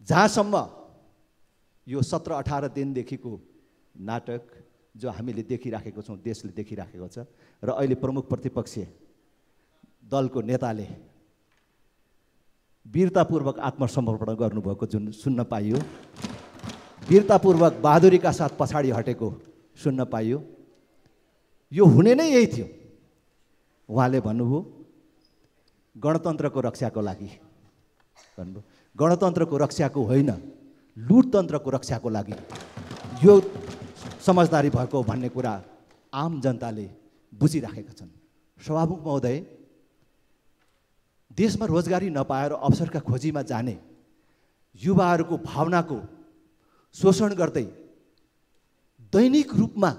जहाँसम्म यो 17-18 दिनदेखिको नाटक जो हामीले देखिराखेको छौँ, देशले देखिराखेको छ, र अहिले प्रमुख प्रतिपक्षीय दलको नेताले वीरतापूर्वक आत्मसमर्पण गर्नुभएको जुन सुन्न पाइयो, वीरतापूर्वक बहादुरीका साथ पछाडि हटेको सुन्न पाइयो, यो हुने नै यही थियो। उहाँले भन्नुभयो गणतन्त्रको रक्षाको लागि भन्नुभयो, गणतन्त्रको रक्षाको होइन, लुटतन्त्रको रक्षाको लागि यो समझदारी भएको भन्ने कुरा आम जनताले बुझिराखेका छन्। सभामुख महोदय, देशमा रोजगारी नपाएर अवसरका खोजीमा जाने युवाहरूको भावनाको शोषण गर्दै दैनिक रूपमा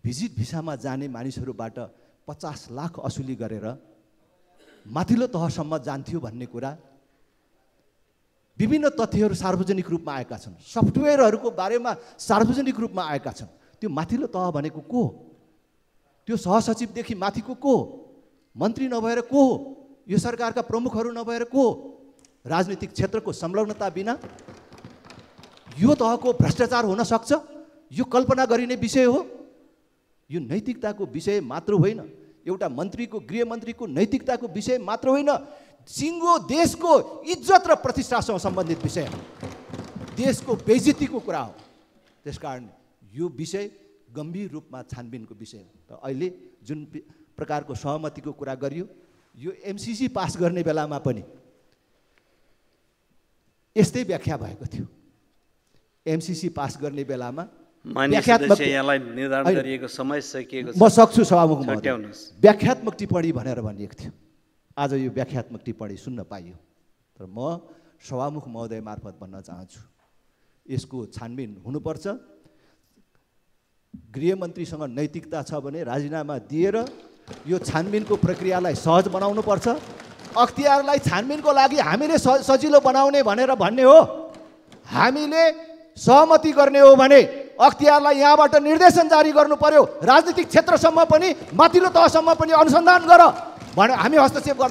भिजिट भिसामा जाने मानिसहरूबाट 50 लाख असुली गरेर माथिल्लो तहसम्म जान्थ्यो भन्ने कुरा विभिन्न तथ्यहरू सार्वजनिक रूपमा आएका छन्। सफ्टवेयरहरूको बारेमा सार्वजनिक रूपमा आएका छन्। त्यो माथिल्लो तह भनेको को हो? त्यो सहसचिवदेखि माथिको को हो? मन्त्री नभएर को हो? यो सरकारका प्रमुखहरू नभएर को हो? राजनीतिक क्षेत्रको संलग्नता बिना यो तहको भ्रष्टाचार हुन सक्छ? यो कल्पना गरिने विषय हो? यो नैतिकताको विषय मात्र होइन, एउटा मन्त्रीको, गृहमन्त्रीको नैतिकताको विषय मात्र होइन, सिङ्गो देशको इज्जत र प्रतिष्ठासँग सम्बन्धित विषय हो, देशको बेइज्जतीको कुरा हो। त्यसकारण यो विषय गम्भीर रूपमा छानबिनको विषय हो। र अहिले जुन प्रकारको सहमतिको कुरा गरियो, यो एमसीसी पास गर्ने बेलामा पनि यस्तै व्याख्या भएको थियो। एमसीसी पास गर्ने बेलामा यहाँलाई निर्धारण गरिएको समय सकिएको छ, म सक्छु सभामुख महोदय, व्याख्यात्मक टिप्पणी भनेर भनिएको थियो। आज यो व्याख्यात्मक टिप्पणी सुन्न पाइयो। तर म सभामुख महोदय मार्फत भन्न चाहन्छु, यसको छानबिन हुनुपर्छ। गृहमन्त्रीसँग नैतिकता छ भने राजीनामा दिएर यो छानबिनको प्रक्रियालाई सहज बनाउनुपर्छ। अख्तियारलाई छानबिनको लागि हामीले सजिलो बनाउने भनेर भन्ने हो, हामीले सहमति गर्ने हो भने अख्तियारलाई यहाँबाट निर्देशन जारी गर्नु पर्यो। राजनीतिक क्षेत्रसम्म पनि, माथिल्लो तहसम्म पनि अनुसन्धान गर भने हामी हस्तक्षेप गर्दैन।